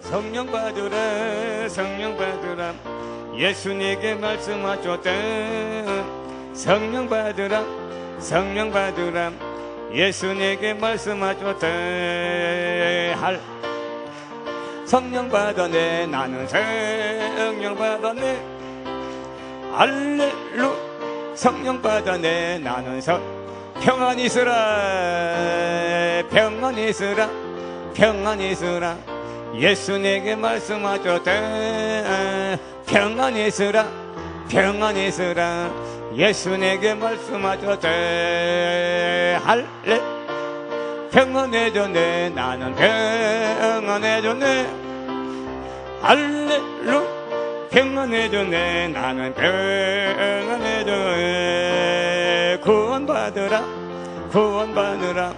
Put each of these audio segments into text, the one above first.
성령 받으라 성령 받으라 예수님께 말씀하셨대. 성령 받으라 성령 받으라 예수님께 말씀하셨대. 성령 받았네 나는 성령 받았네. 할렐루 성령 받았네 나는 평안히 있으라 평안히 있으라 평안히 있으라 예수님께 말씀하셨대. 평안히 있으라 평안히 있으라 예수님께 말씀하셨대. 할렐 평안해졌네 나는 평안해졌네. 할렐루 평안해졌네 나는 평안해졌네. 구원받으라 구원받으라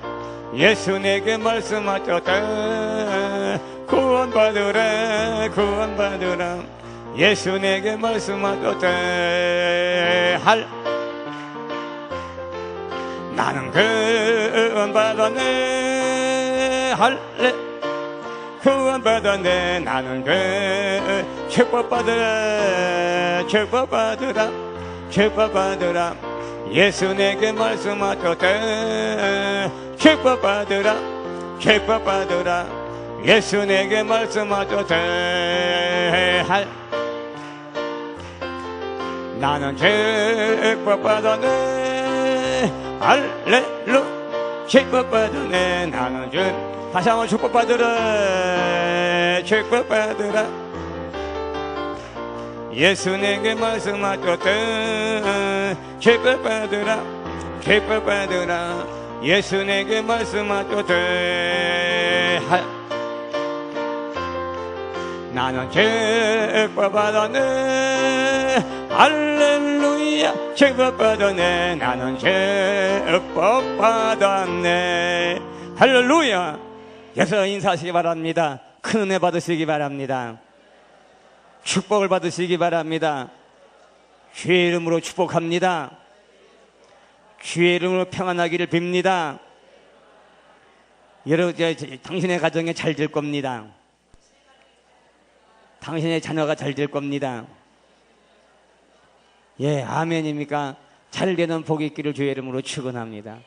예수님께 말씀하셨대. 구원받으라 구원받으라 예수님께 말씀하셨대. 나는 구원받았네. 할렐 구원받았네 나는 축복받으라 축복받으라 축복받으라 예수님께 말씀하셨대. 축복받으라 축복받으라 예수님께 말씀하셨대. 나는 축복받았네. 할렐루 축복받았네 나는 다시 한번 축복받으라 축복받으라 예수님께 말씀하셨대. 축복받으라 축복받으라 예수님께 말씀하셨대. 나는 축복받았네. 할렐루야 축복받았네 나는 축복받았네. 할렐루야. 여기서 인사하시기 바랍니다. 큰 은혜 받으시기 바랍니다. 축복을 받으시기 바랍니다. 주의 이름으로 축복합니다. 주의 이름으로 평안하기를 빕니다. 여러분 당신의 가정에 잘 될 겁니다. 당신의 자녀가 잘 될 겁니다. 예, 아멘입니까? 잘 되는 복이 있기를 주의 이름으로 축원합니다.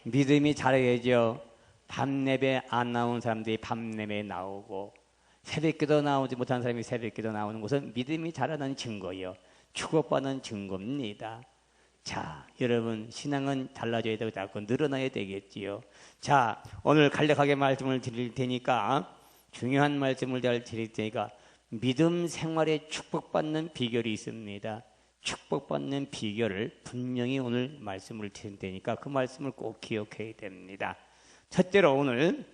믿음이 잘해야죠. 밤예배 안 나온 사람들이 밤예배 나오고 새벽기도 나오지 못한 사람이 새벽기도 나오는 것은 믿음이 자라는 증거예요. 축복받는 증거입니다. 자, 여러분 신앙은 달라져야 되고 자꾸 늘어나야 되겠지요. 자, 오늘 간략하게 말씀을 드릴 테니까 중요한 말씀을 드릴 테니까 믿음 생활에 축복받는 비결이 있습니다. 축복받는 비결을 분명히 오늘 말씀을 드릴 테니까 그 말씀을 꼭 기억해야 됩니다. 첫째로 오늘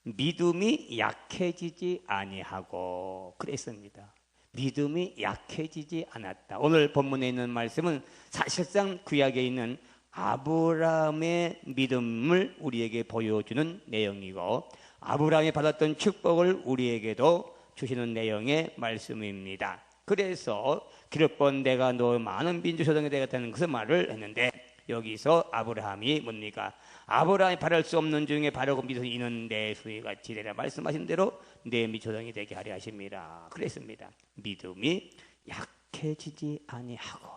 믿음이 약해지지 아니하고 그랬습니다. 믿음이 약해지지 않았다. 오늘 본문에 있는 말씀은 사실상 구약에 있는 아브라함의 믿음을 우리에게 보여주는 내용이고 아브라함이 받았던 축복을 우리에게도 주시는 내용의 말씀입니다. 그래서 기록본 내가 너 많은 민족조상이 되겠다는 그 말을 했는데 여기서 아브라함이 뭡니까? 아브라함이 바랄 수 없는 중에 바르고 믿어서 이는 내 수혜같이 되라 말씀하신 대로 내 민족조상이 되게 하려 하십니다. 그랬습니다. 믿음이 약해지지 아니하고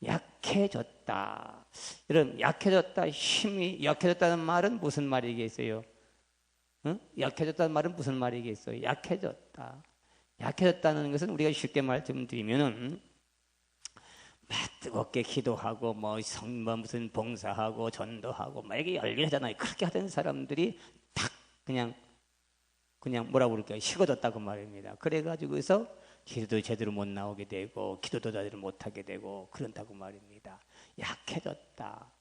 약해졌다. 여러분 약해졌다 힘이 약해졌다는 말은 무슨 말이겠어요? 응? 약해졌다는 말은 무슨 말이겠어요? 약해졌다는 것은 우리가 쉽게 말씀드리면은 뜨겁게 기도하고 무슨 봉사하고 전도하고 이게 열일하잖아요. 그렇게 하던 사람들이 탁 그냥 뭐라고 그럴까요? 식어졌다고 말입니다. 그래가지고서 기도도 제대로 못 나오게 되고 기도도 제대로 못하게 되고 그런다고 말입니다. 약해졌다.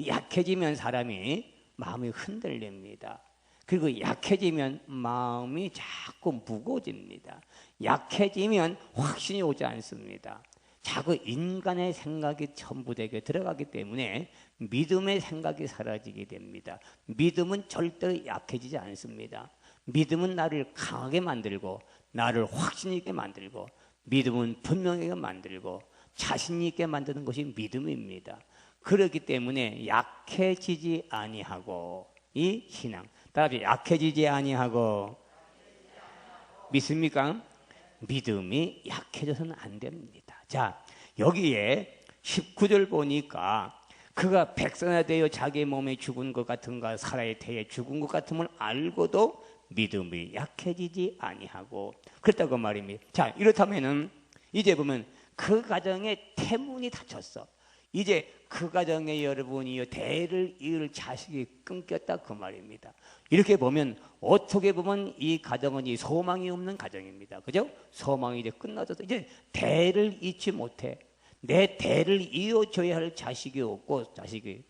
약해지면 사람이 마음이 흔들립니다. 그리고 약해지면 마음이 자꾸 무거워집니다. 약해지면 확신이 오지 않습니다. 자꾸 인간의 생각이 전부되게 들어가기 때문에 믿음의 생각이 사라지게 됩니다. 믿음은 절대 약해지지 않습니다. 믿음은 나를 강하게 만들고 나를 확신 있게 만들고 믿음은 분명하게 만들고 자신 있게 만드는 것이 믿음입니다. 그렇기 때문에 약해지지 아니하고 이 신앙 따라서 약해지지 아니하고 믿습니까? 믿음이 약해져서는 안 됩니다. 자, 여기에 19절 보니까 그가 백성이 되어 자기 몸에 죽은 것 같은가 살아야 되어 죽은 것 같음을 알고도 믿음이 약해지지 아니하고 그렇다고 말입니다. 자, 이렇다면은 이제 보면 그 가정에 태문이 닫혔어. 이제 그 가정에 여러분이 대를 이을 자식이 끊겼다 그 말입니다. 이렇게 보면 어떻게 보면 이 가정은 이 소망이 없는 가정입니다. 그죠? 소망이 이제 끝나서 이제 대를 잇지 못해. 내 대를 이어줘야 할 자식이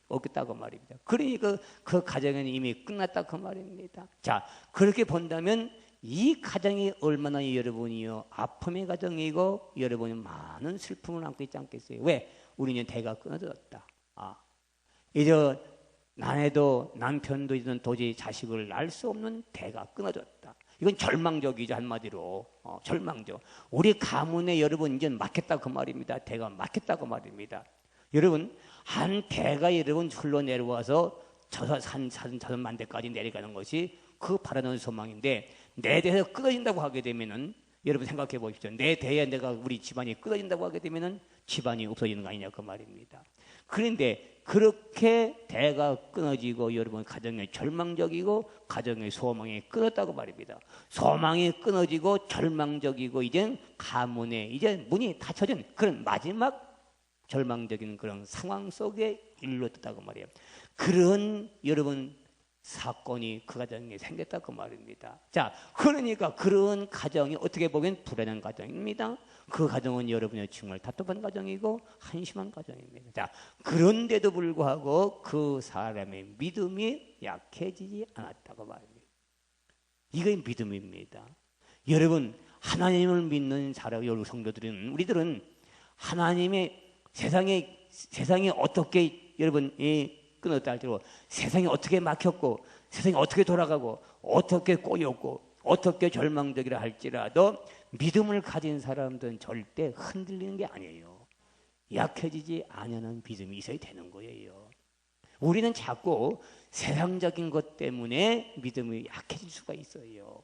없겠다고 말입니다. 그러니까 그 가정은 이미 끝났다 그 말입니다. 자, 그렇게 본다면 이 가정이 얼마나 여러분이요 아픔의 가정이고 여러분이 많은 슬픔을 안고 있지 않겠어요? 왜? 우리는 대가 끊어졌다. 이제 아내도 남편도 이제는 도저히 자식을 낳을 수 없는 대가 끊어졌다. 이건 절망적이죠. 한마디로 절망적. 우리 가문에 여러분 이제 막혔다 그 말입니다. 대가 막혔다 그 말입니다. 여러분 한 대가 여러분 흘러내려와서 자선만 대까지 내려가는 것이 그 바라는 소망인데 내 대에서 끊어진다고 하게 되면은 여러분 생각해 보십시오. 내 대에 내가 우리 집안이 끊어진다고 하게 되면은 집안이 없어지는 거 아니냐 그 말입니다. 그런데 그렇게 대가 끊어지고 여러분 가정이 절망적이고 가정의 소망이 끊었다고 말입니다. 소망이 끊어지고 절망적이고 이제 가문에 이제 문이 닫혀진 그런 마지막 절망적인 그런 상황 속에 일렀다고 말이에요. 그런 여러분 사건이 그 가정에 생겼다 그 말입니다. 자, 그러니까 그런 가정이 어떻게 보면 불안한 가정입니다. 그 가정은 여러분의 정말 답답한 가정이고 한심한 가정입니다. 자, 그런데도 불구하고 그 사람의 믿음이 약해지지 않았다고 말입니다. 이게 믿음입니다. 여러분 하나님을 믿는 사람, 여러분 성도들은 우리들은 하나님의 세상이 어떻게 여러분이 끊었다 할지라도 세상이 어떻게 막혔고 세상이 어떻게 돌아가고 어떻게 꼬였고 어떻게 절망적이라 할지라도 믿음을 가진 사람들은 절대 흔들리는 게 아니에요. 약해지지 않는 믿음이 있어야 되는 거예요. 우리는 자꾸 세상적인 것 때문에 믿음이 약해질 수가 있어요.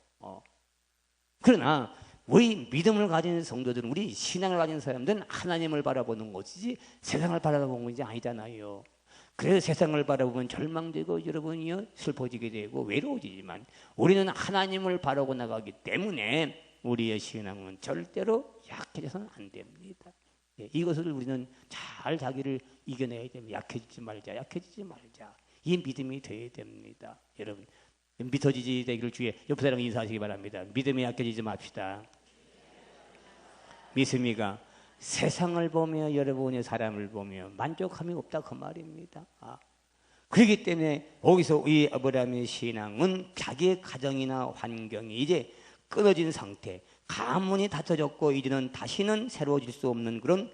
그러나 우리 믿음을 가진 성도들은 우리 신앙을 가진 사람들은 하나님을 바라보는 것이지 세상을 바라보는 것이 아니잖아요. 그래서 세상을 바라보면 절망되고 여러분이요 슬퍼지게 되고 외로워지지만 우리는 하나님을 바라고 나가기 때문에 우리의 신앙은 절대로 약해져서는 안 됩니다. 이것을 우리는 잘 자기를 이겨내야 됩니다. 약해지지 말자. 이 믿음이 되어야 됩니다. 여러분 믿어지지 되기를 주의 옆에 사람 인사하시기 바랍니다. 믿음이 약해지지 맙시다. 믿습니까? 세상을 보며 여러분의 사람을 보며 만족함이 없다 그 말입니다. 그렇기 때문에 거기서 이 아브라함의 신앙은 자기의 가정이나 환경이 이제 끊어진 상태, 가문이 닫혀졌고 이제는 다시는 새로워질 수 없는 그런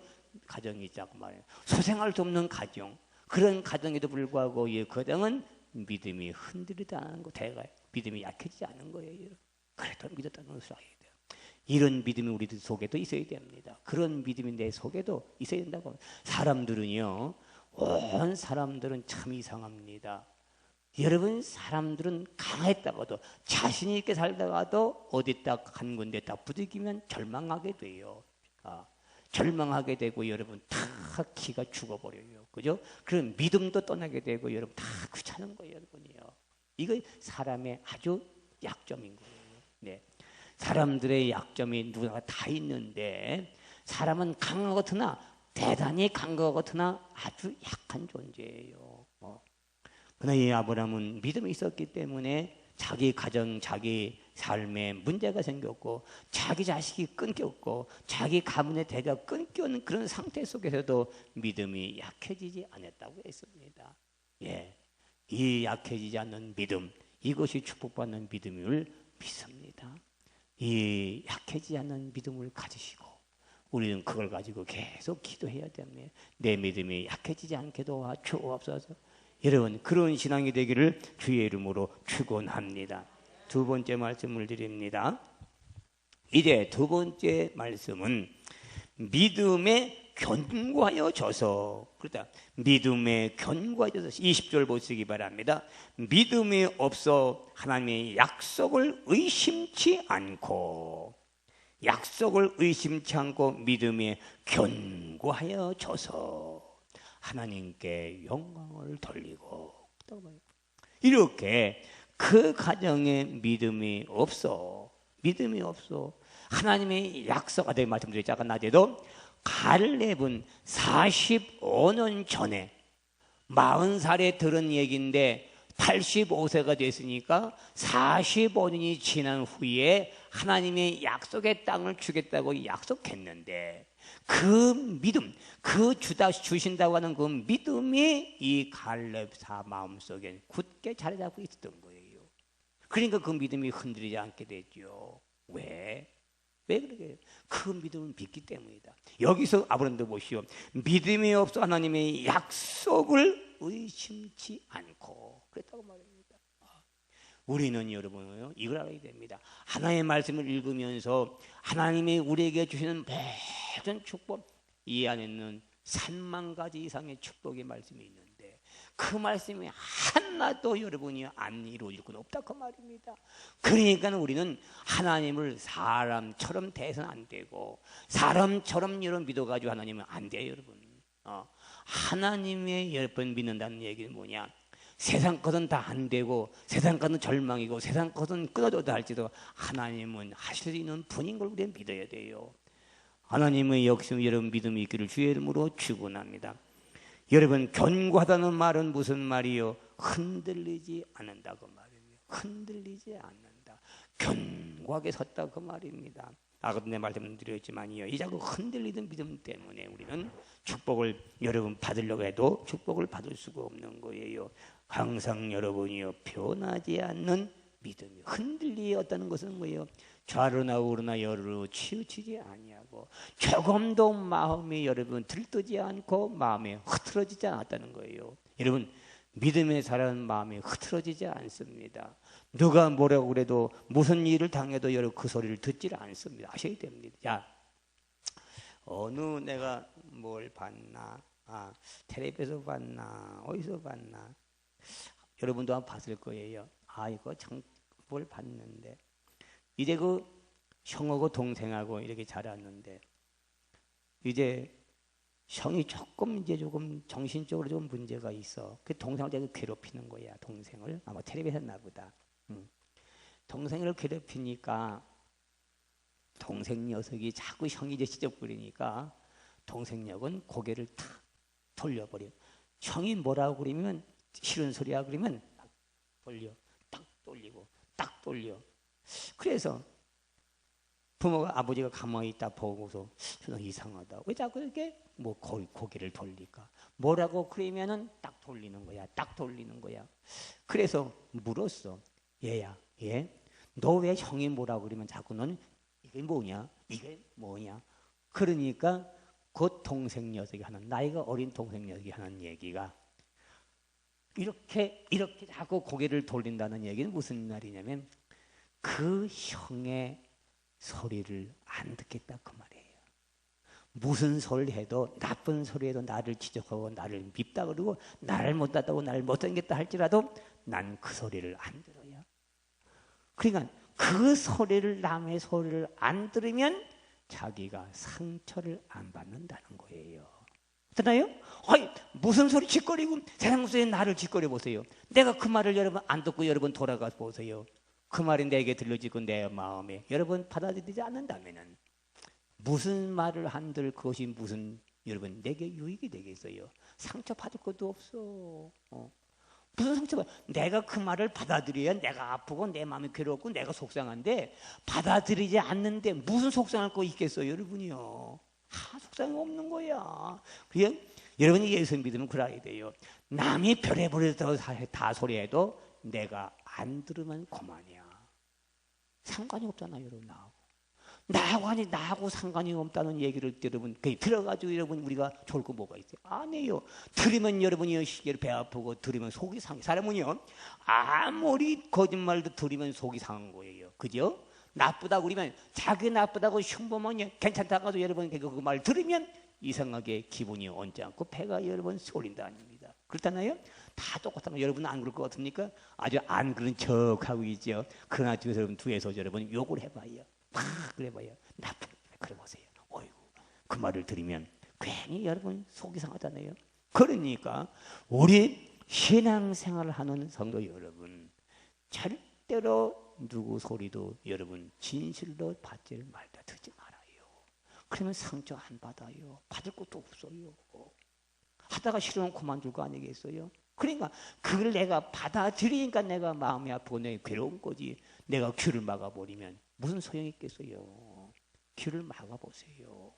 가정이 있다고 말해요. 소생할 수 없는 가정, 그런 가정에도 불구하고 이 가정은 믿음이 흔들리지 않은 거, 믿음이 약해지지 않은 거예요. 그래도 믿었다는 것을 알아야 돼요. 이런 믿음이 우리들 속에도 있어야 됩니다. 그런 믿음이 내 속에도 있어야 된다고. 사람들은요, 온 사람들은 참 이상합니다. 여러분 사람들은 강했다가도 자신 있게 살다가도 어디 딱 한 군데 딱 부딪히면 절망하게 돼요. 절망하게 되고 여러분 다 기가 죽어버려요. 그죠? 그런 믿음도 떠나게 되고 여러분 다 귀찮은 거예요. 여러분이요. 이거 사람의 아주 약점인 거예요. 네. 사람들의 약점이 누구나 다 있는데 사람은 강하거나 대단히 강하거나 아주 약한 존재예요. 그러나 이 아브라함은 믿음이 있었기 때문에 자기 가정, 자기 삶에 문제가 생겼고 자기 자식이 끊겼고 자기 가문의 대가 끊겨는 그런 상태 속에서도 믿음이 약해지지 않았다고 했습니다. 예, 이 약해지지 않는 믿음, 이것이 축복받는 믿음을 믿습니다. 이 약해지지 않는 믿음을 가지시고 우리는 그걸 가지고 계속 기도해야 됩니다. 내 믿음이 약해지지 않게 도와주옵소서. 여러분 그런 신앙이 되기를 주의 이름으로 축원합니다. 두 번째 말씀을 드립니다. 이제 두 번째 말씀은 믿음의 견고하여져서, 그러다 믿음에 견고하여져서 20절 보시기 바랍니다. 믿음이 없어 하나님의 약속을 의심치 않고, 약속을 의심치 않고 믿음에 견고하여져서 하나님께 영광을 돌리고, 이렇게 그 가정에 믿음이 없어 하나님의 약속, 아까 말씀드렸죠. 아까 낮에도 갈렙은 45년 전에 40살에 들은 얘기인데 85세가 됐으니까 45년이 지난 후에 하나님의 약속의 땅을 주겠다고 약속했는데, 그 믿음, 그 주신다고 하는 그 믿음이 이 갈렙 마음속에 굳게 자리 잡고 있었던 거예요. 그러니까 그 믿음이 흔들리지 않게 됐죠. 왜 그러게요? 그 믿음을 믿기 때문이다. 여기서 아브라함도 보시오. 믿음이 없어 하나님의 약속을 의심치 않고 그랬다고 말합니다. 우리는 여러분 이걸 알아야 됩니다. 하나님의 말씀을 읽으면서 하나님이 우리에게 주시는 모든 축복, 이 안에는 3만 가지 이상의 축복의 말씀이 있는데 그 말씀이 하나도 여러분이 안 이루어질 건 없다 그 말입니다. 그러니까 우리는 하나님을 사람처럼 대해서는 안 되고, 사람처럼 여러분 믿어가지고 하나님은 안 돼요 여러분. 하나님의 여러분 믿는다는 얘기는 뭐냐? 세상 것은 다 안 되고, 세상 것은 절망이고, 세상 것은 끊어져도 할지도 하나님은 하실 수 있는 분인 걸 우리는 믿어야 돼요. 하나님의 역시 여러분 믿음이 있기를 주의 이름으로 축원합니다. 여러분, 견고하다는 말은 무슨 말이요? 흔들리지 않는다 그 말이에요. 흔들리지 않는다, 견고하게 섰다 그 말입니다. 아까도 내 말씀드렸지만요, 이 자꾸 흔들리던 믿음 때문에 우리는 축복을 여러분 받으려고 해도 축복을 받을 수가 없는 거예요. 항상 여러분이요 변하지 않는 믿음이, 흔들리었다는 것은 뭐예요? 좌로나 우로나 여로로 치우치지 아니하고 조금도 마음이 여러분 들뜨지 않고 마음이 흐트러지지 않았다는 거예요. 여러분, 믿음에 살아가는 마음이 흐트러지지 않습니다. 누가 뭐라고 그래도, 무슨 일을 당해도 여러분 그 소리를 듣지 않습니다. 아셔야 됩니다. 야, 어느 내가 뭘 봤나, 텔레비에서 봤나, 어디서 봤나, 여러분도 한번 봤을 거예요. 이거 참 뭘 봤는데, 이제 그 형하고 동생하고 이렇게 자랐는데, 이제 형이 조금 정신적으로 좀 문제가 있어. 그 동생을 되게 괴롭히는 거야. 동생을 아마 텔레비에서 했나 보다. 동생을 괴롭히니까 동생 녀석이 자꾸 형이 이제 지적거리니까 동생 녀석은 고개를 탁 돌려버려. 형이 뭐라고 그러면, 싫은 소리야 그러면 딱 돌려, 딱 돌리고, 딱 돌려. 그래서 부모가, 아버지가 가만히 있다 보고서 저는 이상하다, 왜 자꾸 이렇게 뭐 고개를 돌릴까? 뭐라고 그러면은 딱 돌리는 거야, 딱 돌리는 거야. 그래서 물었어. 얘야, 너 왜 형이 뭐라고 그러면 자꾸 넌 이게 뭐냐? 그러니까 그 동생 녀석이 하는, 나이가 어린 동생 녀석이 하는 얘기가, 이렇게 자꾸 고개를 돌린다는 얘기는 무슨 말이냐면, 그 형의 소리를 안 듣겠다 그 말이에요. 무슨 소리를 해도, 나쁜 소리 해도 나를 지적하고 나를 밉다 그러고 나를 못하다고 나를 못생겼다 할지라도 난 그 소리를 안 들어요. 그러니까 그 소리를, 남의 소리를 안 들으면 자기가 상처를 안 받는다는 거예요. 듣나요? 무슨 소리 짓거리고 세상 속에 나를 짓거려 보세요. 내가 그 말을 여러분 안 듣고 여러분 돌아가 보세요. 그 말이 내게 들려지고 내 마음에 여러분 받아들이지 않는다면은 무슨 말을 한들 그것이 무슨 여러분 내게 유익이 되겠어요? 상처 받을 것도 없어. 무슨 상처가? 내가 그 말을 받아들여야 내가 아프고 내 마음이 괴롭고 내가 속상한데, 받아들이지 않는데 무슨 속상할 거 있겠어요 여러분이요? 속상이 없는 거야. 그래? 여러분이 예수 믿으면 그래야 돼요. 남이 별의별에서 다 소리해도 내가 안 들으면 그만이야. 상관이 없잖아 여러분. 나하고 상관이 없다는 얘기를 여러분 들어가지고 여러분 우리가 좋을 거 뭐가 있어요? 아니에요. 들으면 여러분이 시계를 배 아프고, 들으면 속이 상해. 사람은요 아무리 거짓말도 들으면 속이 상한 거예요. 그죠? 나쁘다고 그러면, 자기 나쁘다고 흉보면 괜찮다고 해서 여러분 그 말 들으면 이상하게 기분이 언짢고 배가 여러분 쏠린다 아닙니다. 그렇잖아요? 다 똑같은 거 여러분 안 그럴 것 같습니까? 아주 안 그런 척하고 있죠. 그러나 뒤에서 여러분 뒤에서 여러분 욕을 해봐요. 막 그래봐요. 나쁜 그래 보세요. 어이구 그 말을 들으면 괜히 여러분 속이 상하잖아요. 그러니까 우리 신앙생활을 하는 성도 여러분 절대로 누구 소리도 여러분 진실로 받지를 말다 듣지 말아요. 그러면 상처 안 받아요. 받을 것도 없어요. 하다가 싫으면 그만둘 거 아니겠어요? 그러니까 그걸 내가 받아들이니까 내가 마음이 아프고 내가 괴로운 거지. 내가 귀를 막아버리면 무슨 소용이 있겠어요? 귀를 막아보세요.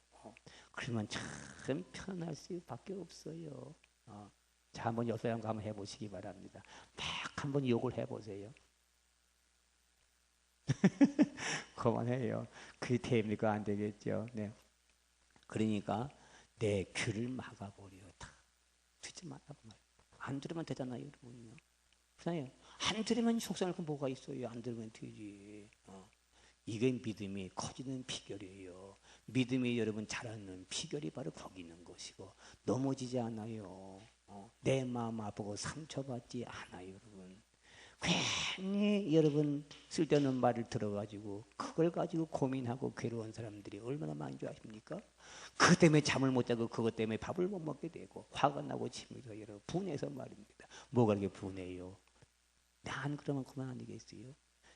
그러면 참 편할 수밖에 없어요. 자, 한번 여서양 한번 해보시기 바랍니다. 막 한번 욕을 해보세요. 그만해요. 그게 됩니까? 안 되겠죠. 네. 그러니까 내 귀를 막아버려. 다 듣지 말라고 말이에요. 안 들으면 되잖아요, 여러분요. 그렇잖아요. 안 들으면 속상할 건 뭐가 있어요? 안 들으면 되지. 이게 믿음이 커지는 비결이에요. 믿음이 여러분 자라는 비결이 바로 거기 있는 것이고 넘어지지 않아요. 내 마음 아프고 상처받지 않아요, 여러분. 괜히 여러분 쓸데없는 말을 들어가지고 그걸 가지고 고민하고 괴로운 사람들이 얼마나 많은 줄 아십니까? 그것 때문에 잠을 못 자고 그것 때문에 밥을 못 먹게 되고 화가 나고 치면서 여러분 분해서 말입니다. 뭐가 그렇게 분해요? 난 그러면 그만 아니겠어요?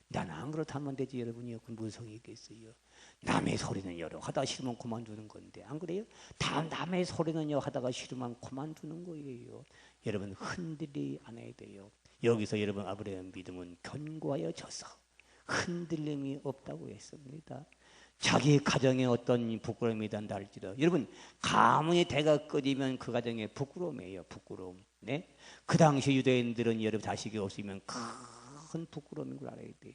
난 안 그렇다면 되지 여러분이요. 그 무슨 성이 있겠어요? 남의 소리는 여러 하다 싫으면 그만두는 건데 안 그래요? 다 남의 소리는요 하다가 싫으면 그만두는 거예요. 여러분 흔들리 않아야 돼요. 여기서 여러분 아브라함 믿음은 견고하여 져서 흔들림이 없다고 했습니다. 자기 가정에 어떤 부끄러움이 단다 할지라도 여러분 가문이 대가 꺼지면 그 가정에 부끄러움이에요. 부끄러움. 네? 그 당시 유대인들은 여러분 자식이 없으면 큰 부끄러움인 걸 알아야 돼요.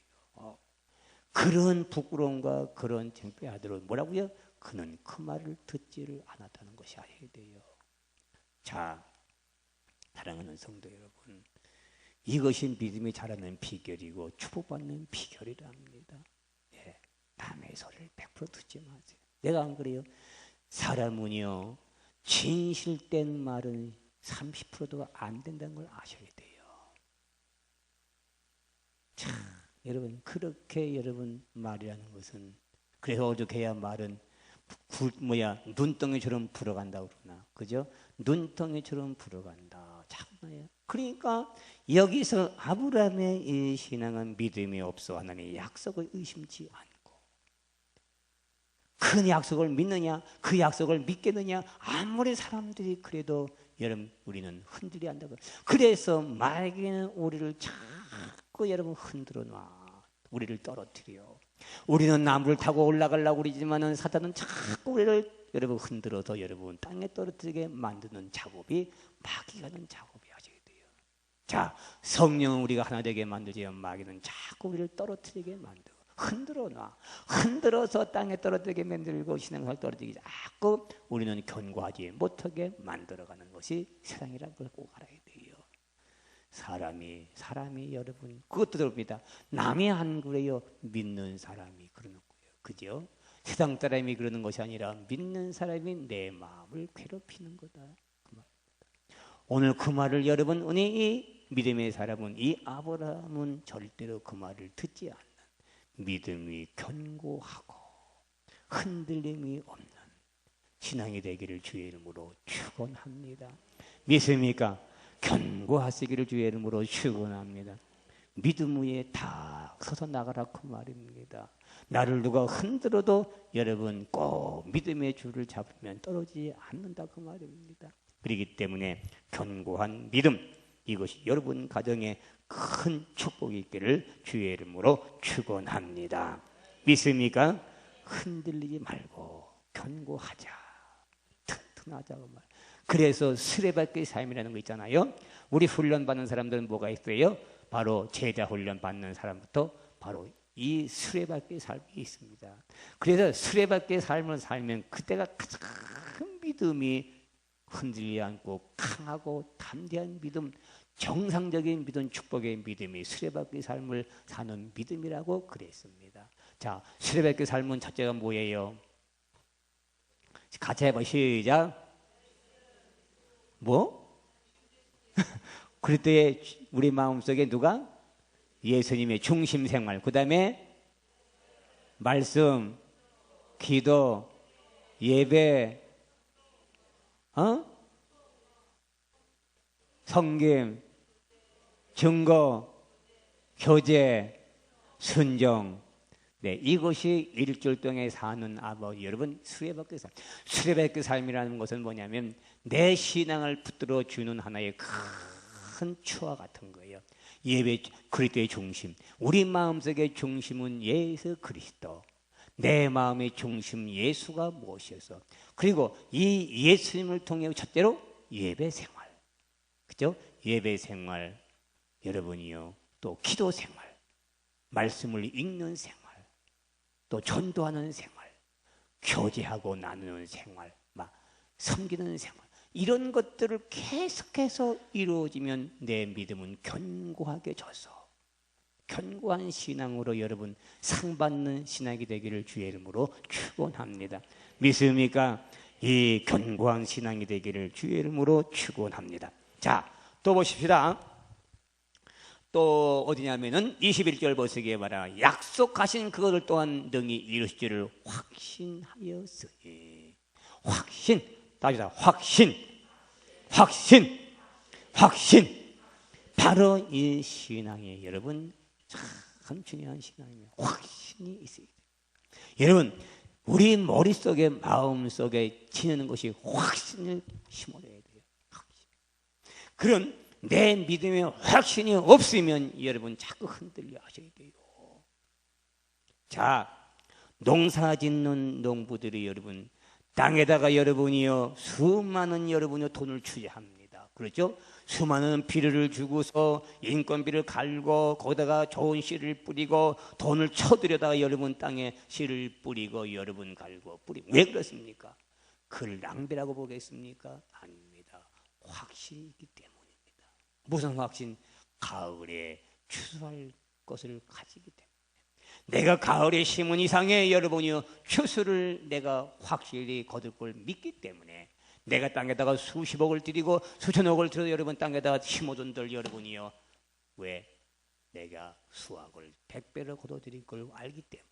그런 부끄러움과 그런 창피의 아들은 뭐라고요? 그는 그 말을 듣지를 않았다는 것이 알아야 돼요. 자, 사랑하는 성도 여러분, 이것이 믿음이 자라는 비결이고 축복받는 비결이랍니다. 예, 남의 소리를 100% 듣지 마세요. 내가 안 그래요? 사람은요 진실된 말은 30%도 안 된다는 걸 아셔야 돼요. 참 여러분 그렇게 여러분 말이라는 것은 그래서 어저께야 말은 눈덩이처럼 불어간다 그러나 그죠? 눈덩이처럼 불어간다. 참나요. 그러니까 여기서 아브라함의 이 신앙은 믿음이 없어 하나님의 약속을 의심치 않고 그 약속을 믿느냐 그 약속을 믿겠느냐 아무리 사람들이 그래도 여러분 우리는 흔들려 한다고. 그래서 마귀는 우리를 자꾸 여러분 흔들어 놔. 우리를 떨어뜨려. 우리는 나무를 타고 올라가려고 그러지만은 사탄은 자꾸 우리를 여러분 흔들어서 여러분 땅에 떨어뜨리게 만드는 작업이 마귀가 하는 작업이 하셔야 돼요. 자, 성령은 우리가 하나 되게 만들지만 마귀는 자꾸 우리를 떨어뜨리게 만들고 흔들어 놔. 흔들어서 땅에 떨어뜨리게 만들고 신앙생활 떨어뜨리게 자꾸 우리는 견고하지 못하게 만들어가는 것이 세상이라는 걸 꼭 알아야 돼요. 사람이 여러분 그것도 들어봅니다. 남이 안 그래요. 믿는 사람이 그러는 거예요. 그죠? 세상 사람이 그러는 것이 아니라 믿는 사람이 내 마음을 괴롭히는 거다. 그 오늘 그 말을 여러분 이 믿음의 사람은 이 아브라함은 절대로 그 말을 듣지 않는 믿음이 견고하고 흔들림이 없는 신앙이 되기를 주의 이름으로 축원합니다. 믿습니까? 견고하시기를 주의 이름으로 축원합니다. 믿음 위에 다 서서 나가라 그 말입니다. 나를 누가 흔들어도 여러분 꼭 믿음의 줄을 잡으면 떨어지지 않는다 그 말입니다. 그렇기 때문에 견고한 믿음 이것이 여러분 가정에 큰 축복이 있기를 주의 이름으로 축원합니다. 믿습니까? 흔들리지 말고 견고하자. 튼튼하자 그 말. 그래서 수레바퀴 삶이라는 거 있잖아요. 우리 훈련 받는 사람들은 뭐가 있어요? 바로 제자 훈련 받는 사람부터 바로 이 수레바퀴 삶이 있습니다. 그래서 수레바퀴 삶을 살면 그때가 가장 믿음이 흔들리지 않고 강하고 담대한 믿음, 정상적인 믿음, 축복의 믿음이 수레바퀴 삶을 사는 믿음이라고 그랬습니다. 자, 수레바퀴 삶은 첫째가 뭐예요? 같이 해봐. 시작. 뭐? 그럴 때 우리 마음속에 누가? 예수님의 중심 생활, 그 다음에 말씀, 기도, 예배, 성김, 증거, 교제, 순종. 네, 이것이 일주일 동안 사는 아버지. 여러분, 수레바퀴 삶. 수레바퀴 삶이라는 것은 뭐냐면 내 신앙을 붙들어 주는 하나의 큰 추와 같은 거예요. 예배, 그리스도의 중심. 우리 마음속의 중심은 예수 그리스도. 내 마음의 중심 예수가 무엇이어서. 그리고 이 예수님을 통해 첫째로 예배 생활. 그죠? 예배 생활. 여러분이요. 또 기도 생활. 말씀을 읽는 생활. 또 전도하는 생활. 교제하고 나누는 생활. 막 섬기는 생활. 이런 것들을 계속해서 이루어지면 내 믿음은 견고하게 져서 견고한 신앙으로 여러분 상받는 신앙이 되기를 주의 이름으로 축원합니다. 믿습니까? 이 견고한 신앙이 되기를 주의 이름으로 축원합니다. 자, 또 보십시다. 또 어디냐면은 21절 보시기에 말하 약속하신 그것을 또한 능히 이루실 줄을 확신하였으니. 확신. 다시다. 확신. 확신. 확신. 바로 이 신앙이 여러분 참 중요한 신앙이에요. 확신이 있어야 돼요. 여러분 우리 머릿속에 마음속에 지니는 것이 확신을 심어야 돼요. 확신. 그런 내 믿음에 확신이 없으면 여러분 자꾸 흔들려 하셔야 돼요. 자, 농사 짓는 농부들이 여러분 땅에다가 여러분이요 수많은 여러분이 돈을 투자합니다. 그렇죠? 수많은 비료를 주고서 인건비를 갈고 거기다가 좋은 씨를 뿌리고 돈을 쳐들여다가 여러분 땅에 씨를 뿌리고 여러분 갈고 뿌리고. 왜 그렇습니까? 그를 낭비라고 보겠습니까? 아닙니다. 확신이 있기 때문입니다. 무슨 확신? 가을에 추수할 것을 가지기 때문에. 내가 가을에 심은 이상의 여러분이요 추수를 내가 확실히 거둘 걸 믿기 때문에 내가 땅에다가 수십억을 들이고 수천억을 들여 여러분 땅에다가 심어둔들 여러분이요 왜? 내가 수확을 100배로 거둬들일 걸 알기 때문에.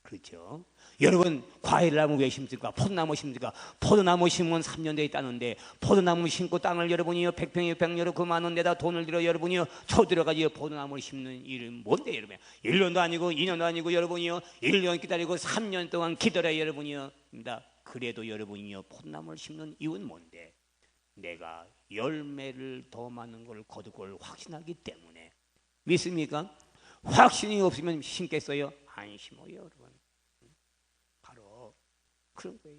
그렇죠? 여러분 과일나무 왜 심습니까? 포도나무 심습니까? 포도나무 심으면 3년 뒤에 따는데 포도나무 심고 땅을 여러분이요 100평 600평 그 많은 데다 돈을 들여 여러분이요 쳐들어가지고 포도나무를 심는 일은 뭔데 여러분? 1년도 아니고 2년도 아니고 여러분이요 1년 기다리고 3년 동안 기다려야 여러분이요 그래도 여러분이요 포도나무를 심는 이유는 뭔데? 내가 열매를 더 많은 걸 거둘 걸 확신하기 때문에. 믿습니까? 확신이 없으면 심겠어요? 안 심어요 여러분. 바로 그런 거예요.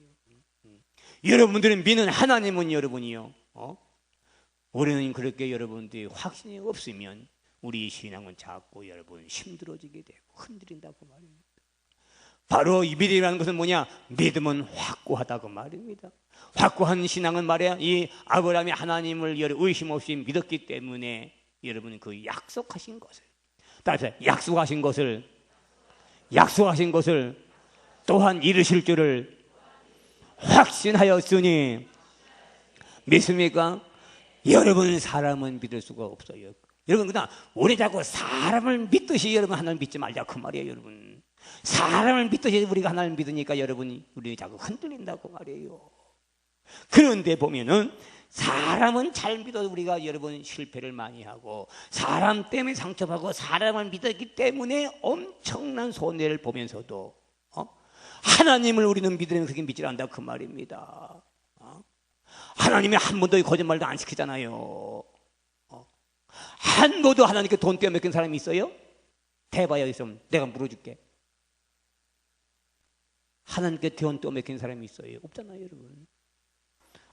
여러분들은 믿는 하나님은 여러분이요 우리는 그렇게 여러분들이 확신이 없으면 우리 신앙은 자꾸 여러분 힘들어지게 되고 흔들린다고 말입니다. 바로 이 믿음이라는 것은 뭐냐? 믿음은 확고하다고 말입니다. 확고한 신앙은 말이야 이 아브라함이 하나님을 의심 없이 믿었기 때문에 여러분 그 약속하신 것을 따라서 약속하신 것을 또한 이루실 줄을 확신하였으니. 믿습니까? 여러분 사람은 믿을 수가 없어요. 여러분 그냥 우리 자꾸 사람을 믿듯이 여러분 하나님 믿지 말자 그 말이에요. 여러분 사람을 믿듯이 우리가 하나님 믿으니까 여러분이 우리 자꾸 흔들린다고 말이에요. 그런데 보면은 사람은 잘 믿어도 우리가 여러분 실패를 많이 하고 사람 때문에 상처받고 사람을 믿었기 때문에 엄청난 손해를 보면서도 하나님을 우리는 믿으면 그게 믿지 않는다 그 말입니다. 하나님이 한 번도 거짓말도 안 시키잖아요. 한 번도 하나님께 돈 떼어먹힌 사람이 있어요? 대봐야 있으면 내가 물어줄게. 하나님께 돈 떼어먹힌 사람이 있어요? 없잖아요 여러분.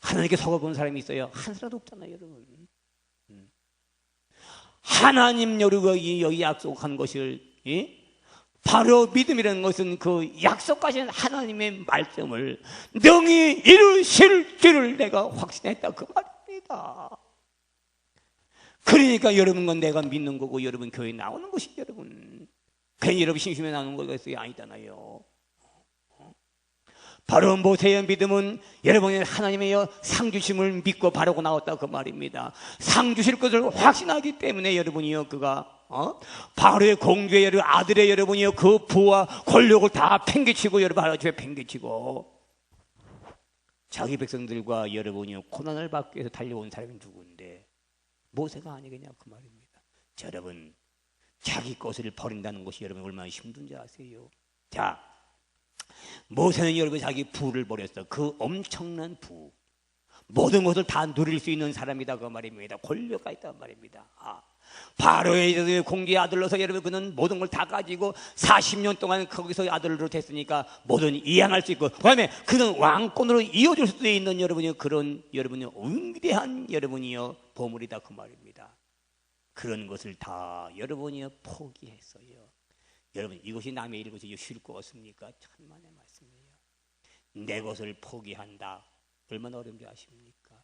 하나님께 속아본 사람이 있어요? 한 사람도 없잖아요 여러분. 하나님 여기 약속한 것을 바로 믿음이라는 것은 그 약속하신 하나님의 말씀을 능히 이루실 줄을 내가 확신했다 그 말입니다. 그러니까 여러분과 내가 믿는 거고 여러분 교회 나오는 것이 여러분 괜히 여러분 심심해 나오는 거겠어요? 아니잖아요. 바로 모세의 믿음은 여러분의 하나님의 상 주심을 믿고 바르고 나왔다 그 말입니다. 상 주실 것을 확신하기 때문에 여러분이요 그가 바로의 공주의 여러분 아들의 여러분이요 그 부와 권력을 다 팽개치고 여러분 하나님께 팽개치고 자기 백성들과 여러분이요 고난을 받기 위해서 달려온 사람이 누구인데 모세가 아니겠냐 그 말입니다. 자, 여러분 자기 것을 버린다는 것이 여러분 얼마나 힘든지 아세요? 자, 모세는 여러분 자기 부를 버렸어. 그 엄청난 부, 모든 것을 다 누릴 수 있는 사람이다 그 말입니다. 권력가 있다 그 말입니다. 바로의 공주의 아들로서 여러분 그는 모든 걸 다 가지고 40년 동안 거기서 아들로 됐으니까 모든 이양할 수 있고 그다음에 그는 왕권으로 이어질 수도 있는 여러분이 그런 여러분이 위대한 여러분이요 보물이다 그 말입니다. 그런 것을 다 여러분이 포기했어요. 여러분 이것이 남의 일 것이 쉬울 것 같습니까? 천만의 말씀이에요. 내 것을 포기한다. 얼마나 어려운지 아십니까?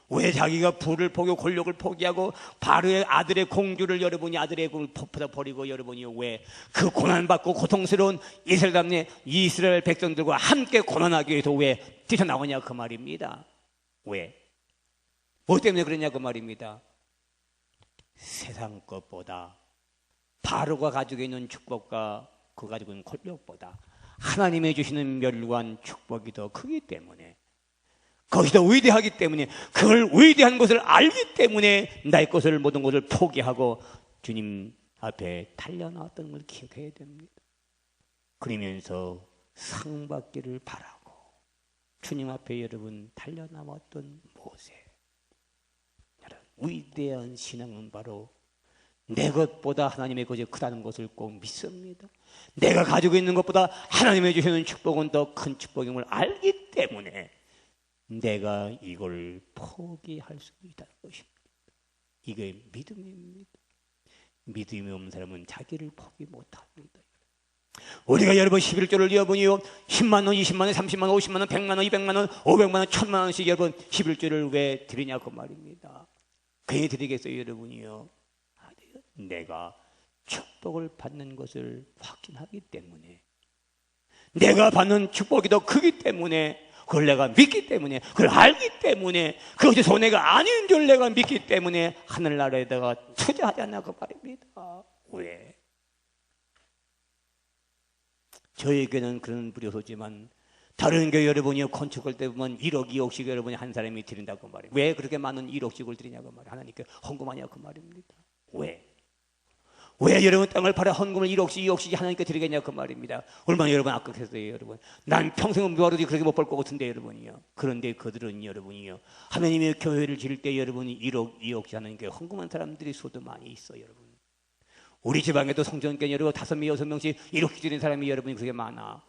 왜 자기가 부를 포기하고 권력을 포기하고 바로의 아들의 공주를 여러분이 아들의 공을 버리고 여러분이 왜 그 고난받고 고통스러운 이스라엘 백성들과 함께 고난하기 위해서 왜 뛰쳐나오냐 그 말입니다. 왜? 뭐 때문에 그러냐 그 말입니다. 세상 것보다 바로가 가지고 있는 축복과 그 가지고 있는 권력보다 하나님이 주시는 멸류관 축복이 더 크기 때문에 그것이 더 위대하기 때문에 그걸 위대한 것을 알기 때문에 나의 것을 모든 것을 포기하고 주님 앞에 달려나왔던 걸 기억해야 됩니다. 그러면서 상 받기를 바라고 주님 앞에 여러분 달려나왔던 모세, 위대한 신앙은 바로 내 것보다 하나님의 것이 크다는 것을 꼭 믿습니다. 내가 가지고 있는 것보다 하나님의 주시는 축복은 더 큰 축복임을 알기 때문에 내가 이걸 포기할 수 있다는 것입니다. 이게 믿음입니다. 믿음이 없는 사람은 자기를 포기 못합니다. 우리가 여러분 11조를 여러분이요 10만 원, 20만 원, 30만 원, 50만 원, 100만 원, 200만 원, 500만 원, 1000만 원씩 여러분 11조를 왜 드리냐고 말입니다. 괜히 드리겠어요 여러분이요? 아니요. 내가 축복을 받는 것을 확신하기 때문에 내가 받는 축복이 더 크기 때문에 그걸 내가 믿기 때문에 그걸 알기 때문에 그것이 손해가 아닌 줄 내가 믿기 때문에 하늘나라에다가 투자하잖아 그 말입니다. 왜? 저에게는 그런 불효소지만 다른 교회 여러분이 건축할 때 보면 1억 2억씩 여러분이 한 사람이 드린다고 말이에요. 왜 그렇게 많은 1억씩을 드리냐고 말이에요. 하나님께 헌금하냐고 말입니다. 왜 여러분 땅을 팔아 헌금을 1억씩 2억씩 하나님께 드리겠냐고 말입니다. 얼마나 여러분 악각했어요 여러분. 난 평생은 뭐하러도 그렇게 못 벌 것 같은데 여러분이요. 그런데 그들은 여러분이요 하나님의 교회를 지을 때 여러분이 1억 2억씩 하나님께 헌금한 사람들이 수도 많이 있어요 여러분. 우리 지방에도 성전교회 여러분 5명 6명씩 1억씩 드리는 사람이 여러분이 그렇게 많아.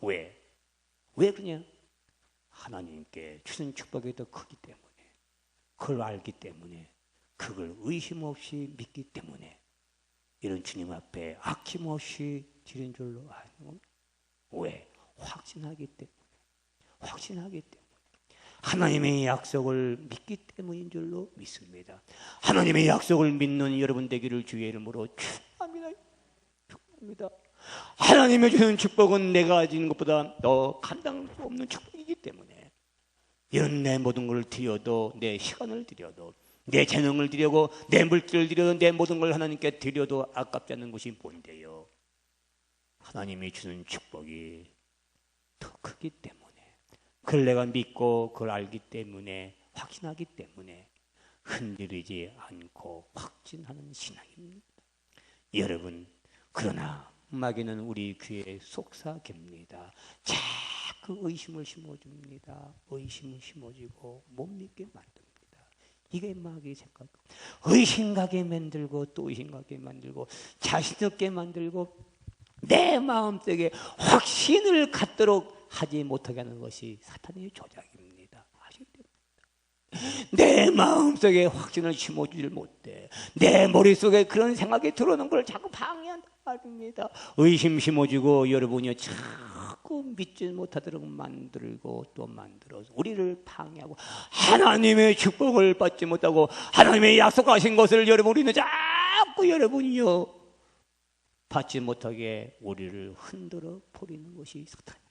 왜 그러냐? 하나님께 주신 축복이 더 크기 때문에 그걸 알기 때문에 그걸 의심 없이 믿기 때문에 이런 주님 앞에 아낌없이 드린 줄로 아는 겁니다. 왜? 확신하기 때문에 하나님의 약속을 믿기 때문인 줄로 믿습니다. 하나님의 약속을 믿는 여러분 되기를 주의 이름으로 축복합니다. 하나님의 주시는 축복은 내가 가진 것보다 더 감당할 수 없는 축복이기 때문에 이런 내 모든 걸 드려도 내 시간을 드려도 내 재능을 드려고 내 물질을 드려도 내 모든 걸 하나님께 드려도 아깝지 않는 것이 뭔데요? 하나님이 주는 축복이 더 크기 때문에 그걸 내가 믿고 그걸 알기 때문에 확신하기 때문에 흔들리지 않고 확신하는 신앙입니다. 여러분 그러나 마귀는 우리 귀에 속삭입니다. 자꾸 의심을 심어줍니다. 의심을 심어주고 못 믿게 만듭니다. 이게 마귀의 생각. 의심가게 만들고 또 의심가게 만들고 자신 없게 만들고 내 마음속에 확신을 갖도록 하지 못하게 하는 것이 사탄의 조작입니다. 아시겠습니까? 내 마음속에 확신을 심어주질 못해. 내 머릿속에 그런 생각이 들어오는 걸 자꾸 방해한단 말입니다. 의심 심어주고 여러분이 자꾸 믿지 못하도록 만들고 또 만들어서 우리를 방해하고 하나님의 축복을 받지 못하고 하나님의 약속하신 것을 여러분 우리는 자꾸 여러분이요 받지 못하게 우리를 흔들어 버리는 것이 사탄입니다.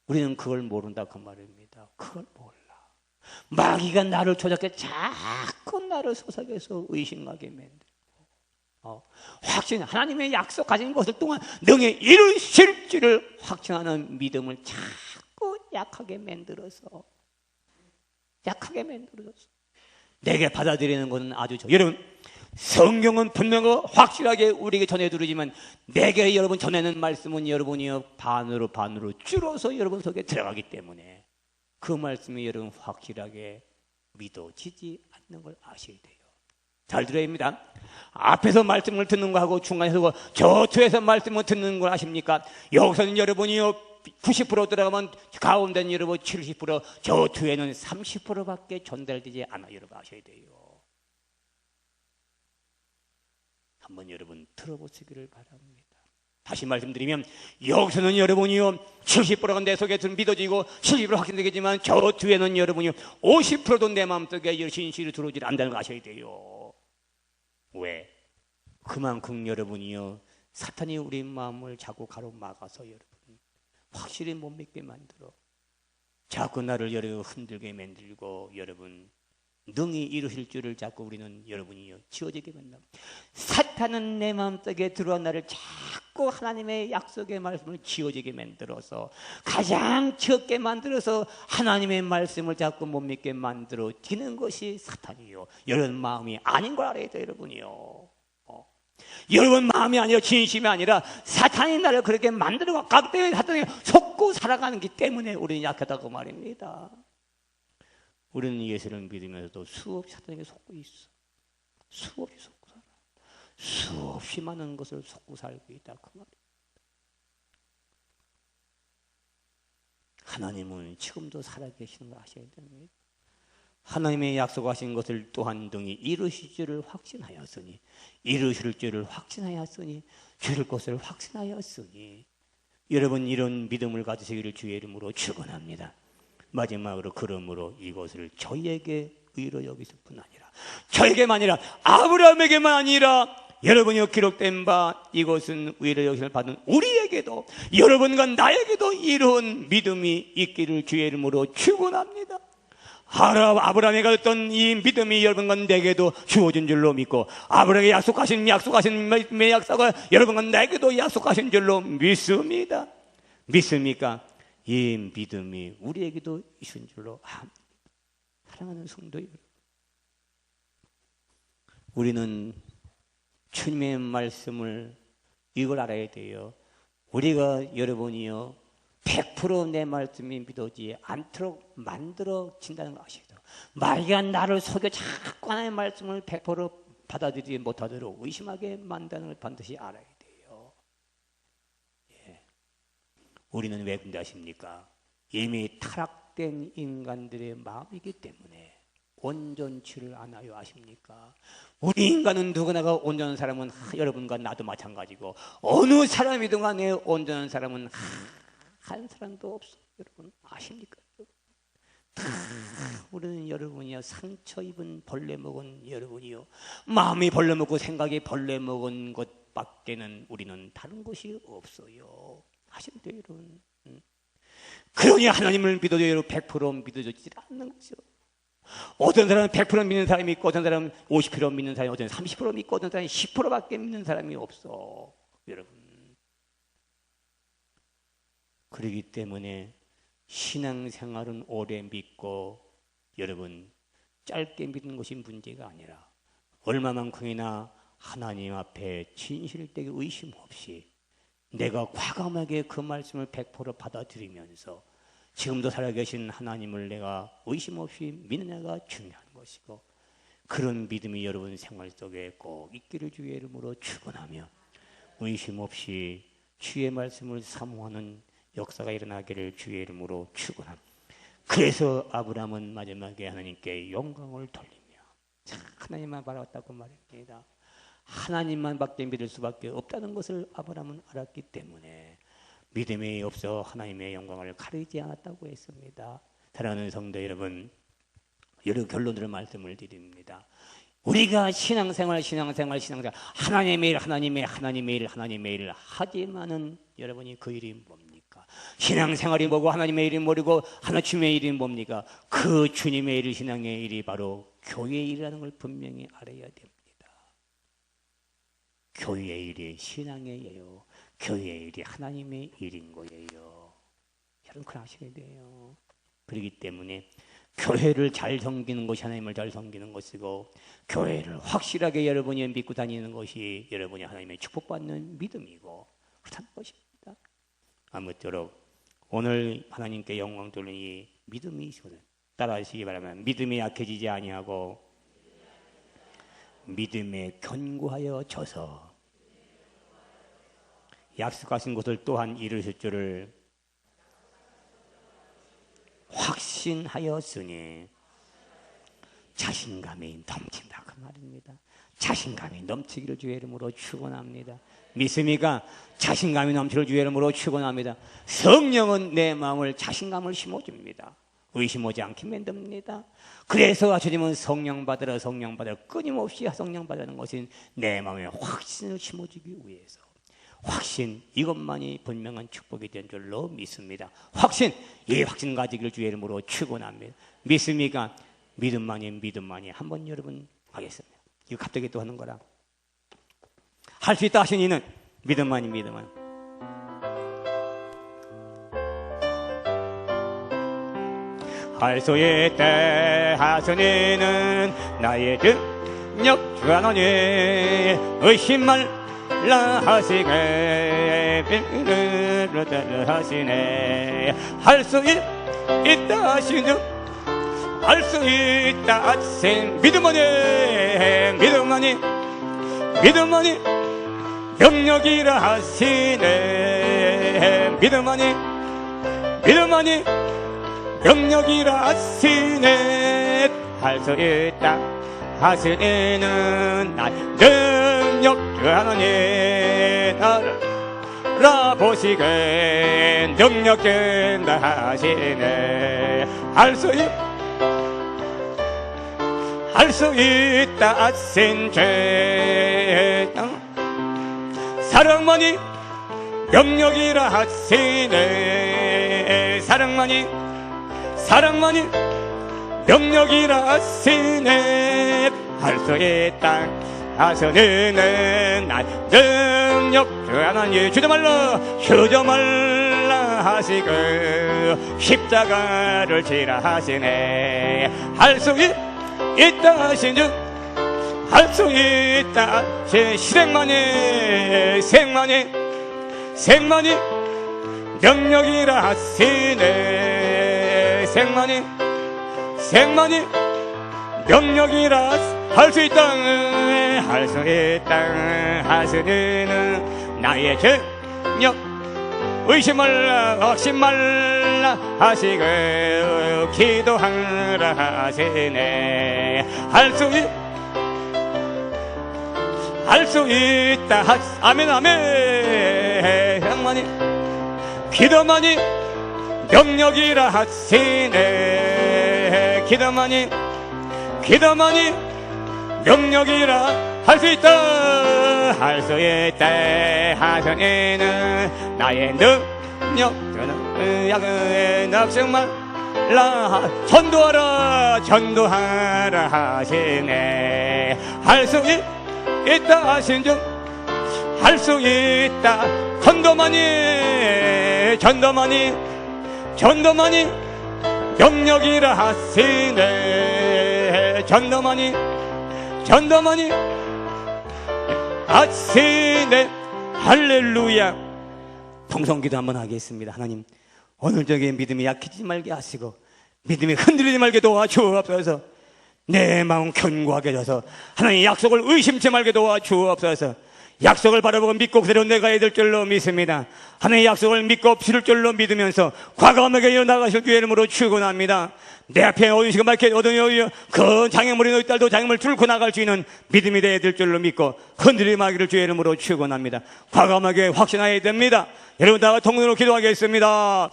우리는 그걸 모른다 그 말입니다. 그걸 몰라. 마귀가 나를 조작해 자꾸 나를 속삭여서 의심하게 만들고 확신, 하나님의 약속하신 것을 동안 능히 이루실 줄을 확신하는 믿음을 자꾸 약하게 만들어서 내게 받아들이는 것은 아주 여러분, 성경은 분명히 확실하게 우리에게 전해드리지만 내게 여러분 전하는 말씀은 여러분이요 반으로 줄어서 여러분 속에 들어가기 때문에 그 말씀이 여러분 확실하게 믿어지지 않는 걸 아셔야 돼요. 잘 들어야 합니다. 앞에서 말씀을 듣는 거하고 중간에서 저투에서 말씀을 듣는 걸 아십니까? 여기서는 여러분이요 90% 들어가면 가운데는 여러분 70%, 저투에는 30%밖에 전달되지 않아. 여러분 아셔야 돼요. 한번 여러분 들어보시기를 바랍니다. 다시 말씀드리면 여기서는 여러분이요 70%가 내 속에 믿어지고 70% 확신되겠지만 저 뒤에는 여러분이요 50%도 내 마음속에 진실이 들어오지 않는다는 거 아셔야 돼요. 왜? 그만큼 여러분이요 사탄이 우리 마음을 자꾸 가로막아서 여러분 확실히 못 믿게 만들어 자꾸 나를 여러분 흔들게 만들고 여러분 능히 이루실 줄을 자꾸 우리는 여러분이요 지어지게 만든다. 사탄은 내 마음속에 들어와 나를 자꾸 하나님의 약속의 말씀을 지어지게 만들어서 가장 적게 만들어서 하나님의 말씀을 자꾸 못 믿게 만들어 지는 것이 사탄이요. 여러분 마음이 아닌 걸 알아야 돼요. 여러분이요. 여러분 마음이 아니라 진심이 아니라 사탄이 나를 그렇게 만들어 가기 때문에 사탄이 속고 살아가는 기 때문에 우리는 약하다고 말입니다. 우리는 예수를 믿으면서도 수없이 사탄에게 속고 있어. 수없이 속고 살아. 수없이 많은 것을 속고 살고 있다 그 말이에요. 하나님은 지금도 살아계시는 걸 아셔야 됩니다. 하나님의 약속하신 것을 또한 등이 이루실 줄을 확신하였으니 주실 것을 확신하였으니 여러분 이런 믿음을 가지시기를 주의 이름으로 축원합니다. 마지막으로 그러므로 이것을 저희에게 의로 여기실 뿐 아니라 저에게만 아니라 아브라함에게만 아니라 여러분이 기록된 바 이것은 의로 여기심을 받은 우리에게도 여러분과 나에게도 이런 믿음이 있기를 주의 이름으로 축원합니다. 아브라함에게 가졌던 이 믿음이 여러분과 내게도 주어진 줄로 믿고 아브라함에게 약속하신 믿음의 약속을 여러분과 나에게도 약속하신 줄로 믿습니다. 믿습니까? 이 믿음이 우리에게도 있은 줄로 압니다. 사랑하는 성도 여러분, 우리는 주님의 말씀을 이걸 알아야 돼요. 우리가 여러분이요 100% 내 말씀이 믿어지지 않도록 만들어진다는 거 아셔야 돼요. 마귀가 나를 속여 자꾸 하나님의 말씀을 100% 받아들이지 못하도록 의심하게 만드는 걸 반드시 알아야 돼요. 예. 우리는 왜 그런지 아십니까? 이미 타락된 인간들의 마음이기 때문에 온전치를 않아요. 아십니까? 우리 인간은 누구나가 온전한 사람은 여러분과 나도 마찬가지고 어느 사람이든 간에 온전한 사람은 한 사람도 없어요. 여러분 아십니까? 우리는 여러분이요 상처 입은 벌레 먹은 여러분이요 마음이 벌레 먹고 생각이 벌레 먹은 것밖에는 우리는 다른 것이 없어요. 아십니까 여러분? 그러니 하나님을 믿어도 여러분 100% 믿어지지 않는 거죠. 어떤 사람은 100% 믿는 사람이 있고 어떤 사람은 50% 믿는 사람이 어떤 사람은 30% 믿고 어떤 사람은 10%밖에 믿는 사람이 없어. 여러분 그렇기 때문에 신앙생활은 오래 믿고 여러분 짧게 믿는 것이 문제가 아니라 얼마만큼이나 하나님 앞에 진실되게 의심 없이 내가 과감하게 그 말씀을 100% 받아들이면서 지금도 살아계신 하나님을 내가 의심 없이 믿느냐가 중요한 것이고 그런 믿음이 여러분 생활 속에 꼭 있기를 주의 이름으로 축원하며 의심 없이 주의 말씀을 사모하는 역사가 일어나기를 주의 이름으로 축원합니다. 그래서 아브라함은 마지막에 하나님께 영광을 돌리며 하나님만 바라봤다고 말입니다. 하나님만 밖에 믿을 수밖에 없다는 것을 아브라함은 알았기 때문에 믿음이 없어 하나님의 영광을 가리지 않았다고 했습니다. 사랑하는 성도 여러분, 여러 결론으로 말씀을 드립니다. 우리가 신앙생활 하나님의 일 하지만은 여러분이 그 일이 뭡니까? 신앙생활이 뭐고 하나님의 일이 뭐고 하나님의 일이 뭡니까? 그 주님의 일, 신앙의 일이 바로 교회의 일이라는 걸 분명히 알아야 됩니다. 교회의 일이 신앙의 일이에요. 교회의 일이 하나님의 일인 거예요. 여러분 그걸 아셔야 돼요. 그렇기 때문에 교회를 잘 섬기는 것이 하나님을 잘 섬기는 것이고, 교회를 확실하게 여러분이 믿고 다니는 것이 여러분이 하나님의 축복받는 믿음이고 그렇다는 것입니다. 아무쪼록 오늘 하나님께 영광 돌리는 이 믿음이 있거든. 따라하시기 바랍니다. 믿음이 약해지지 아니하고 믿음에 견고하여 져서 약속하신 것을 또한 이루실 줄을 확신하였으니 자신감이 넘친다 그 말입니다. 자신감이 넘치기를 주의 이름으로 축원합니다. 믿습니까? 자신감이 넘치기를 주의 이름으로 축원합니다. 성령은 내 마음을 자신감을 심어줍니다. 의심하지 않게 만듭니다. 그래서 주님은 성령 받으라 성령 받으라 끊임없이 성령 받으라는 것은 내 마음에 확신을 심어주기 위해서, 확신 이것만이 분명한 축복이 된 줄로 믿습니다. 확신, 이 확신 가지기를 주의 이름으로 축원합니다. 믿습니까? 믿음만이 한번 여러분 하겠습니다. 이거 갑자기 또 하는 거라. 할 수 있다 하신 이는 믿음만이. 할 수 있다 하신 이는 나의 능력 주 하나님 의심 말라 하시네 할 수 있다 하시는 할 수 있다 하신 믿음만이 영역이라 하시네 믿음만이 영역이라 하시네 할 수 있다 하시는 나 능력 그 하나님 나를 알아보시게 능력된다 하시네 할 수 있다 하신 죄 사랑만이 영역이라 하시네 사랑만이 영역이라 하시네 할 수 있다 하시는 나 능력 주 하나님 주저 말라 하시고 십자가를 지라 하시네 할 수 있다 하신 즉 할 수 있다 제 생만이 영역이라 하시네 생만이 영역이라 할 수 있다 하시는 나의 능력 의심 말라 확신 말라 하시고 기도하라 하시네 할 수 있다 아멘 향만이 기도만이 영역이라 하시네 기도만이 영역이라 할 수 있다 하시는 나의 능력 약의 낙성만 전도하라 하시네 할 수 있다 하신 즉 할 수 있다 전도만이 영역이라 하시네 전도만이 하시네 할렐루야. 통성기도 한번 하겠습니다. 하나님 오늘 저기 믿음이 약해지지 말게 하시고 믿음이 흔들리지 말게 도와주옵소서. 내 마음 견고하게 해줘서 하나님 약속을 의심치 말게 도와주옵소서. 약속을 바라보고 믿고 그대로 내가야 될 줄로 믿습니다. 하나님의 약속을 믿고 필을 줄로 믿으면서 과감하게 일어나가실 주의 이름으로 축원합니다. 내 앞에 어두운 밝게 어두운 그 장애물이 너희 딸도 장애물 뚫고 나갈 수 있는 믿음이 되어야 될 줄로 믿고 흔들림 하기를 주의 이름으로 축원합니다. 과감하게 확신해야 됩니다. 여러분 다 통으로 기도하겠습니다.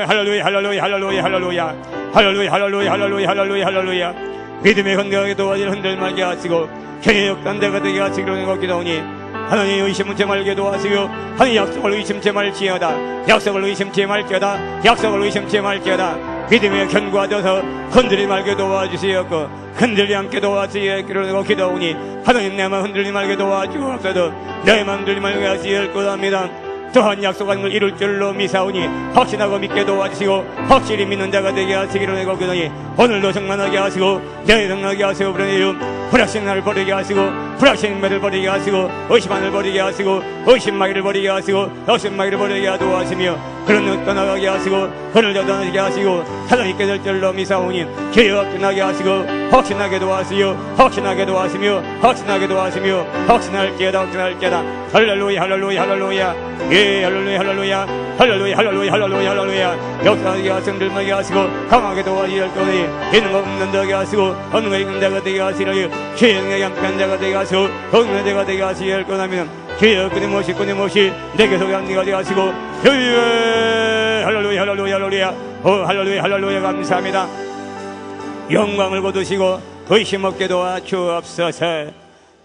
할렐루야 할렐루야 할렐루야 할렐루야 할렐루야 할렐루야 할렐루야 할렐루야 할렐루야 믿음의 흔들게 도와주시고 흔들 말게 하시고 교회 역단대가 되게 하시기로 기도하니 하나님 의심치 말게 도와주시고 하나님 약속을 의심치 말지어다 약속을 의심치 말지어다 약속을 의심치 말지어다 믿음에 견고하셔서 흔들리 말게 도와주시옵고 흔들리 않게 도와주시기로 기도하니 하나님 내 맘 흔들리 말게 도와주옵소서 내 맘 흔들리 말게 하시길 것합니다. 또한 약속한 걸 이룰 줄로 미사오니 확신하고 믿게 도와주시고 확실히 믿는 자가 되게 하시기로 기도하니 오늘도 성만하게 하시고 내일 성나게 하시고 불확신 나를 버리게 하시고 불확신 매를 버리게 하시고 의심만을 버리게 하시고 의심마귀를 버리게 하시고 역심마귀를 버리게 도와주시며 그런 것 떠나가게 하시고 그를 떠나게 하시고 사랑 있게 될 줄로 미사오니 기회 확신하게 하시고 확신하게 도와주시오 확신하게 도와주시며 확신하게 도와주시며 확신할게다 확신할게다 할렐루야 할렐루야 할렐루야 예 할렐루야 할렐루야 할렐루야 할렐루야 할렐루야 할렐루야 역사하게 하시고 들나게 하시고 강하게 도와주실 거니 있는 거 없는 자게 하시고 없는 거 있는 자가 되게 하시라니 기행에 양한 자가 되게 하시고 없는 자가 되게 하실 거라면 기회 끊임없이 내게 속에 안내가 되게 하시고 할렐루야 할렐루야 할렐루야 할렐루야 할렐루야 감사합니다. 영광을 거두시고 의심 없게 도와 주옵소서.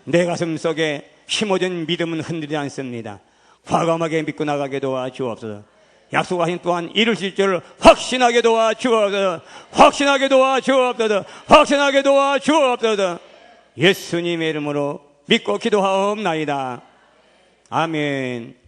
내 가슴 속에 심어진 믿음은 흔들리지 않습니다. 과감하게 믿고 나가게 도와 주옵소서. 약속하신 또한 이루실 줄 확신하게 도와 주옵소서. 확신하게 도와 주옵소서. 확신하게 도와 주옵소서. 예수님의 이름으로 믿고 기도하옵나이다. 아멘.